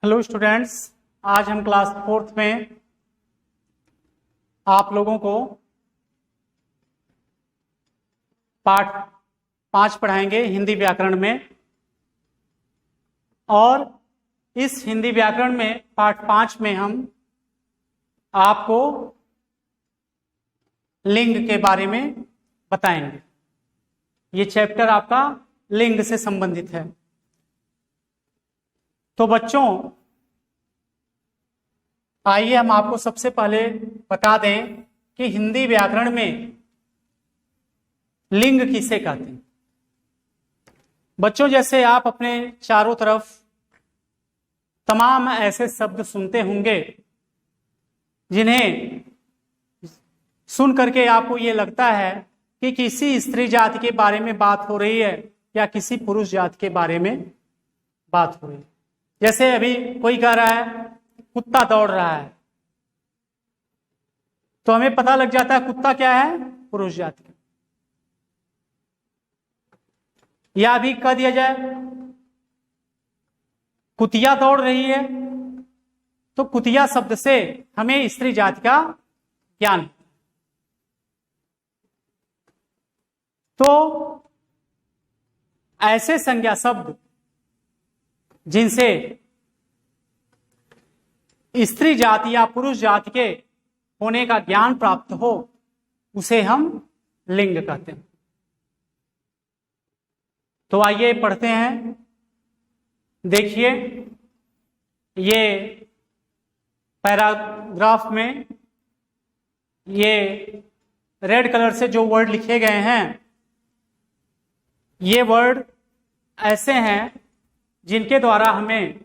Hello students, आज हम class fourth में आप लोगों को पाठ 5 पढ़ाएंगे हिंदी व्याकरण में। और इस हिंदी व्याकरण में पाठ 5 में हम आपको लिंग के बारे में बताएंगे। ये चैप्टर आपका लिंग से संबंधित है। तो बच्चों, आइए हम आपको सबसे पहले बता दें कि हिंदी व्याकरण में लिंग किसे कहते हैं। बच्चों, जैसे आप अपने चारों तरफ तमाम ऐसे शब्द सुनते होंगे जिन्हें सुन करके आपको ये लगता है कि किसी स्त्री जाति के बारे में बात हो रही है या किसी पुरुष जाति के बारे में बात हो रही है। जैसे अभी कोई कह रहा है कुत्ता दौड़ रहा है, तो हमें पता लग जाता है कुत्ता क्या है, पुरुष जाति का। या भी कह दिया जाए कुतिया दौड़ रही है, तो कुतिया शब्द से हमें स्त्री जाति का ज्ञान। तो ऐसे संज्ञा शब्द जिनसे स्त्री जाति या पुरुष जाति के होने का ज्ञान प्राप्त हो, उसे हम लिंग कहते हैं। तो आइए पढ़ते हैं। देखिए, ये पैराग्राफ में ये रेड कलर से जो वर्ड लिखे गए हैं, ये वर्ड ऐसे हैं जिनके द्वारा हमें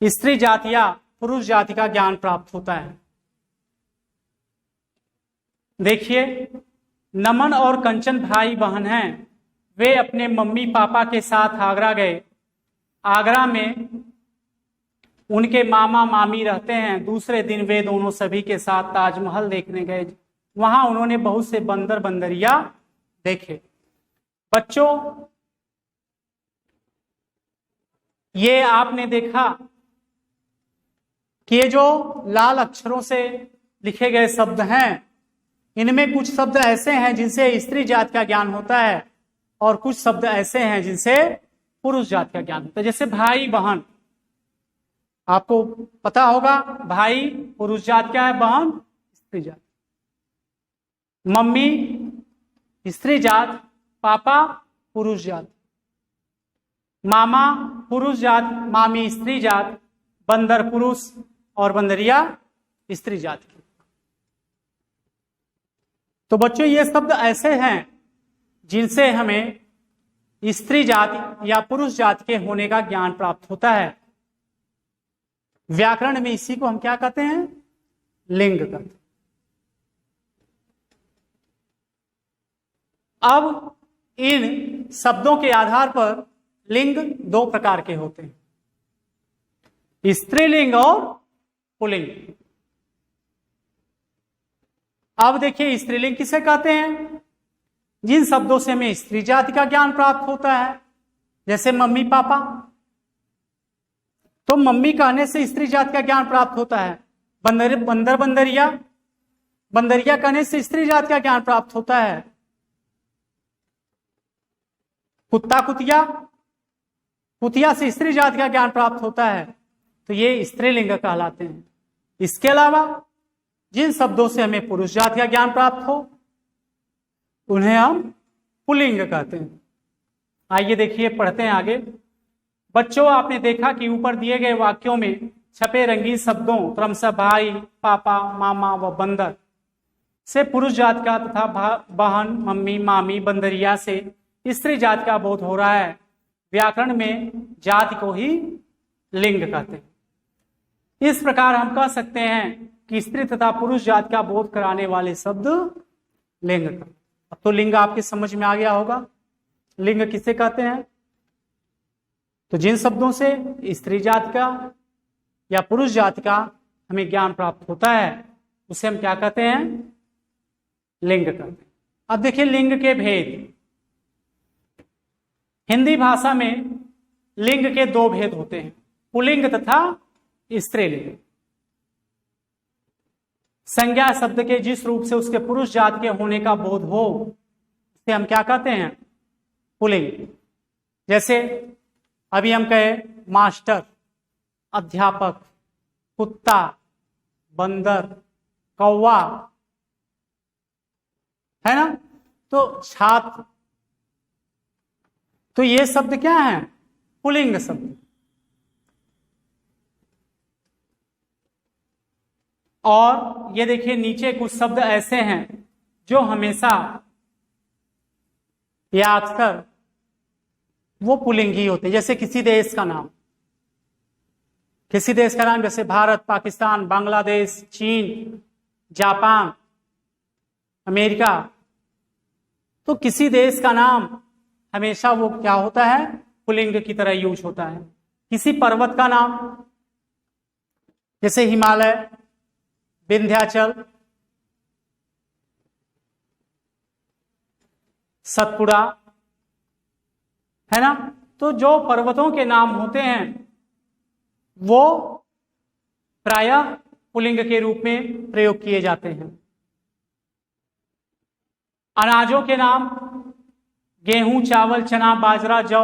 स्त्री जाति या पुरुष जाति का ज्ञान प्राप्त होता है। देखिए, नमन और कंचन भाई बहन हैं। वे अपने मम्मी पापा के साथ आगरा गए। आगरा में उनके मामा मामी रहते हैं। दूसरे दिन वे दोनों सभी के साथ ताजमहल देखने गए। वहां उन्होंने बहुत से बंदर बंदरिया देखे। बच्चों, ये आपने देखा कि ये जो लाल अक्षरों से लिखे गए शब्द हैं, इनमें कुछ शब्द ऐसे हैं जिनसे स्त्री जाति का ज्ञान होता है और कुछ शब्द ऐसे हैं जिनसे पुरुष जाति का ज्ञान होता है। जैसे भाई बहन, आपको पता होगा भाई पुरुष जाति का है, बहन स्त्री जाति। मम्मी स्त्री जात, पापा पुरुष जात, मामा पुरुष जात, मामी स्त्री जात, बंदर पुरुष और बंदरिया स्त्री जात की। तो बच्चों, ये शब्द ऐसे हैं जिनसे हमें स्त्री जाति या पुरुष जाति के होने का ज्ञान प्राप्त होता है। व्याकरण में इसी को हम क्या कहते हैं, लिंग कहते हैं। अब इन शब्दों के आधार पर लिंग 2 प्रकार के होते हैं, स्त्रीलिंग और पुल्लिंग। अब देखिए, स्त्रीलिंग किसे कहते हैं, जिन शब्दों से हमें स्त्री जाति का ज्ञान प्राप्त होता है। जैसे मम्मी पापा, तो मम्मी कहने से स्त्री जाति का ज्ञान प्राप्त होता है। बंदर बंदरिया, बंदरिया कहने से स्त्री जाति का ज्ञान प्राप्त होता है। कुत्ता कुतिया, कुतिया से स्त्री जाति का ज्ञान प्राप्त होता है। तो ये स्त्रीलिंग कहलाते हैं। इसके अलावा जिन शब्दों से हमें पुरुष जाति का ज्ञान प्राप्त हो, उन्हें हम पुल्लिंग कहते हैं। आइए देखिए, पढ़ते हैं आगे। बच्चों, आपने देखा कि ऊपर दिए गए वाक्यों में छपे रंगीन शब्दों क्रमशः भाई, पापा, मामा व बंदर से पुरुष जाति का तथा बहन, मम्मी, मामी, बंदरिया से स्त्री जाति का बोध हो रहा है। व्याकरण में जाति को ही लिंग कहते हैं। इस प्रकार हम कह सकते हैं कि स्त्री तथा पुरुष जाति का बोध कराने वाले शब्द लिंग का। अब तो लिंग आपके समझ में आ गया होगा, लिंग किसे कहते हैं। तो जिन शब्दों से स्त्री जाति का या पुरुष जाति का हमें ज्ञान प्राप्त होता है, उसे हम क्या कहते हैं, लिंग कहते हैं। अब देखिए, लिंग के भेद। हिंदी भाषा में लिंग के 2 भेद होते हैं, पुल्लिंग तथा स्त्रीलिंग। संज्ञा शब्द के जिस रूप से उसके पुरुष जात के होने का बोध हो उसे हम क्या कहते हैं? पुल्लिंग। जैसे अभी हम कहे मास्टर, अध्यापक, कुत्ता, बंदर, कौवा, है ना? तो छात्र, तो ये शब्द क्या है? पुल्लिंग शब्द। और ये देखिए नीचे कुछ शब्द ऐसे हैं जो हमेशा या अक्सर वो पुल्लिंग ही होते हैं। जैसे किसी देश का नाम, जैसे भारत, पाकिस्तान, बांग्लादेश, चीन, जापान, अमेरिका, तो किसी देश का नाम हमेशा वो क्या होता है? पुल्लिंग की तरह यूज होता है। किसी पर्वत का नाम, जैसे हिमालय, विंध्याचल, सतपुड़ा, है ना? तो जो पर्वतों के नाम होते हैं वो प्रायः पुल्लिंग के रूप में प्रयोग किए जाते हैं। अनाजों के नाम, गेहूं, चावल, चना, बाजरा, जौ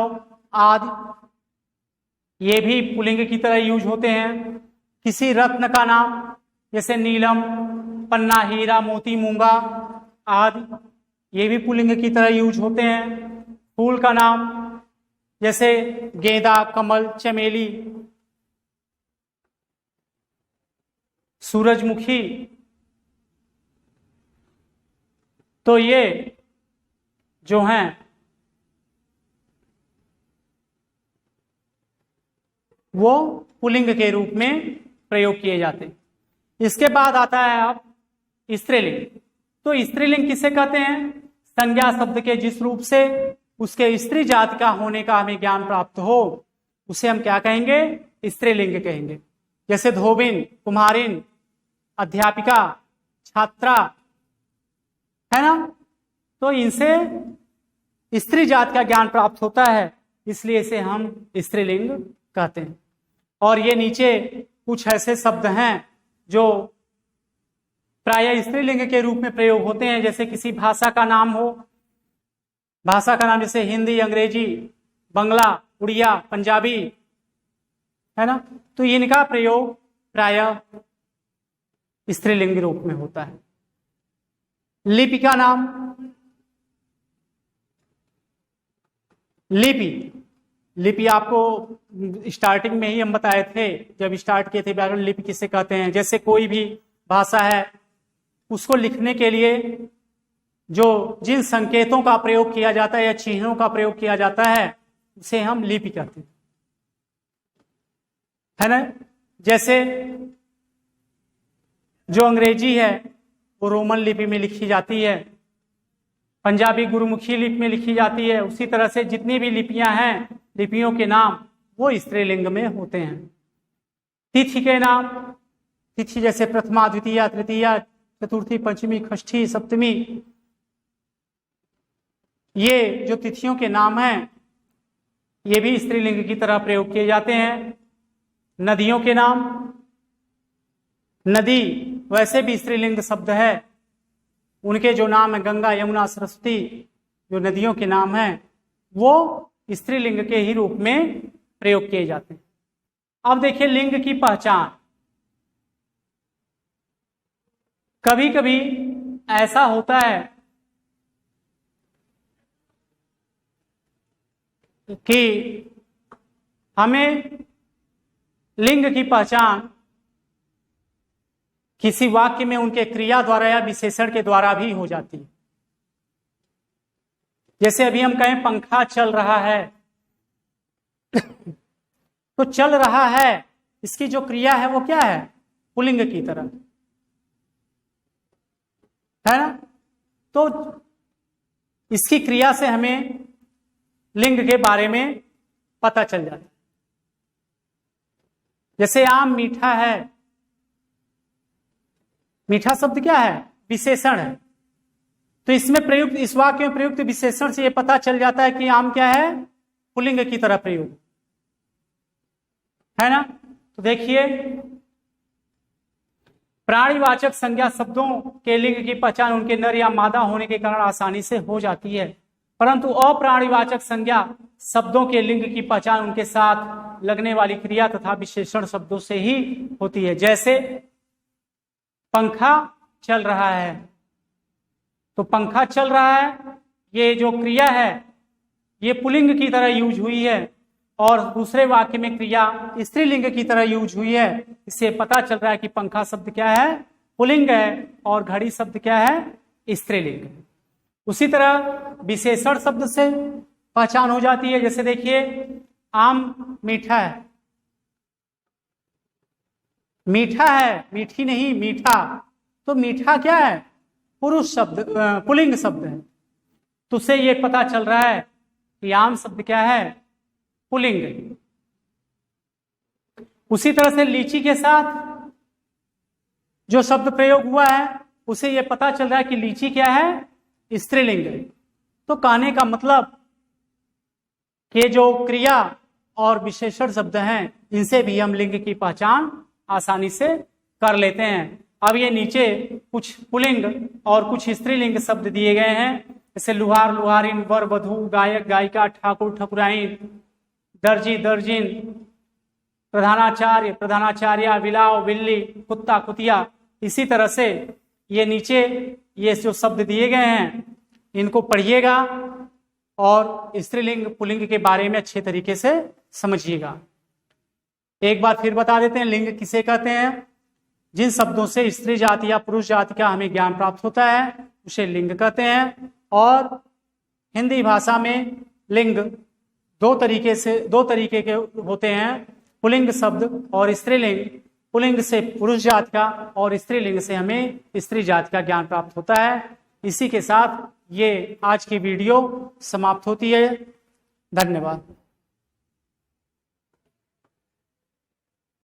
आदि, ये भी पुल्लिंग की तरह यूज होते हैं। किसी रत्न का नाम, जैसे नीलम, पन्ना, हीरा, मोती, मूंगा आदि, ये भी पुल्लिंग की तरह यूज होते हैं। फूल का नाम, जैसे गेंदा, कमल, चमेली, सूरजमुखी, तो ये जो हैं वो पुल्लिंग के रूप में प्रयोग किए जाते हैं। इसके बाद आता है अब स्त्रीलिंग। तो स्त्रीलिंग किसे कहते हैं? संज्ञा शब्द के जिस रूप से उसके स्त्री जाति का होने का हमें ज्ञान प्राप्त हो उसे हम क्या कहेंगे? स्त्रीलिंग कहेंगे। जैसे धोबिन, कुम्हारिन, अध्यापिका, छात्रा, है ना? तो इनसे स्त्री जाति का ज्ञान प्राप्त होता है, इसलिए इसे हम स्त्रीलिंग कहते हैं। और ये नीचे कुछ ऐसे शब्द हैं जो प्रायः स्त्रीलिंग के रूप में प्रयोग होते हैं। जैसे किसी भाषा का नाम हो, भाषा का नाम जैसे हिंदी, अंग्रेजी, बंगला, उड़िया, पंजाबी, है ना? तो इनका प्रयोग प्रायः स्त्रीलिंग रूप में होता है। लिपि का नाम, लिपि आपको स्टार्टिंग में ही हम बताए थे जब स्टार्ट किए थे व्याकरण। लिपि किसे कहते हैं? जैसे कोई भी भाषा है उसको लिखने के लिए जो जिन संकेतों का प्रयोग किया जाता है या चिन्हों का प्रयोग किया जाता है उसे हम लिपि कहते हैं, है ना? जैसे जो अंग्रेजी है वो रोमन लिपि में लिखी जाती है, पंजाबी गुरुमुखी लिपि में लिखी जाती है। उसी तरह से जितनी भी लिपियां हैं, लिपियों के नाम वो स्त्रीलिंग में होते हैं। तिथि के नाम, तिथि जैसे प्रथमा, द्वितीया, तृतीया, चतुर्थी, पंचमी, षष्ठी, सप्तमी, ये जो तिथियों के नाम हैं ये भी स्त्रीलिंग की तरह प्रयोग किए जाते हैं। नदियों के नाम, नदी वैसे भी स्त्रीलिंग शब्द है, उनके जो नाम है गंगा, यमुना, सरस्वती, जो नदियों के नाम हैं वो स्त्रीलिंग के ही रूप में प्रयोग किए जाते हैं। अब देखिए लिंग की पहचान। कभी कभी ऐसा होता है कि हमें लिंग की पहचान किसी वाक्य में उनके क्रिया द्वारा या विशेषण के द्वारा भी हो जाती है। जैसे अभी हम कहें पंखा चल रहा है तो चल रहा है, इसकी जो क्रिया है वो क्या है? पुल्लिंग की तरह, है ना? तो इसकी क्रिया से हमें लिंग के बारे में पता चल जाता है। जैसे आम मीठा है, मीठा शब्द क्या है? विशेषण है। तो इसमें प्रयुक्त, इस वाक्य में प्रयुक्त विशेषण से यह पता चल जाता है कि आम क्या है? पुल्लिंग की तरह प्रयोग। है ना। तो देखिए, प्राणीवाचक संज्ञा शब्दों के लिंग की पहचान उनके नर या मादा होने के कारण आसानी से हो जाती है, परंतु अप्राणीवाचक संज्ञा शब्दों के लिंग की पहचान उनके साथ लगने वाली क्रिया तथा विशेषण शब्दों से ही होती है। जैसे पंखा चल रहा है, तो पंखा चल रहा है, ये जो क्रिया है ये पुल्लिंग की तरह यूज हुई है, और दूसरे वाक्य में क्रिया स्त्रीलिंग की तरह यूज हुई है। इससे पता चल रहा है कि पंखा शब्द क्या है, पुल्लिंग है, और घड़ी शब्द क्या है, स्त्रीलिंग। उसी तरह विशेषण शब्द से पहचान हो जाती है। जैसे देखिए, आम मीठा है, मीठा है, मीठी नहीं, मीठा। तो मीठा क्या है, पुरुष शब्द, पुल्लिंग शब्द है। तो उससे ये पता चल रहा है कि आम शब्द क्या है, पुल्लिंग। उसी तरह से लीची के साथ जो शब्द प्रयोग हुआ है उसे यह पता चल रहा है कि लीची क्या है, स्त्रीलिंग। तो कहने का मतलब कि जो क्रिया और विशेषण शब्द हैं इनसे भी हम लिंग की पहचान आसानी से कर लेते हैं। अब ये नीचे कुछ पुल्लिंग और कुछ स्त्रीलिंग शब्द दिए गए हैं, जैसे लुहार लुहारिन, वर वधू, गायक गायिका, ठाकुर ठकुराइन, दर्जी दर्जिन, प्रधानाचार्य प्रधानाचार्या, बिलाव बिल्ली, कुत्ता कुतिया। इसी तरह से ये नीचे ये जो शब्द दिए गए हैं इनको पढ़िएगा और स्त्रीलिंग पुल्लिंग के बारे में अच्छे तरीके से समझिएगा। एक बार फिर बता देते हैं, लिंग किसे कहते हैं। जिन शब्दों से स्त्री जाति या पुरुष जाति का हमें ज्ञान प्राप्त होता है उसे लिंग कहते हैं। और हिंदी भाषा में लिंग दो तरीके के होते हैं, पुल्लिंग शब्द और स्त्रीलिंग। पुल्लिंग से पुरुष जाति का और स्त्रीलिंग से हमें स्त्री जाति का ज्ञान प्राप्त होता है। इसी के साथ ये आज की वीडियो समाप्त होती है। धन्यवाद।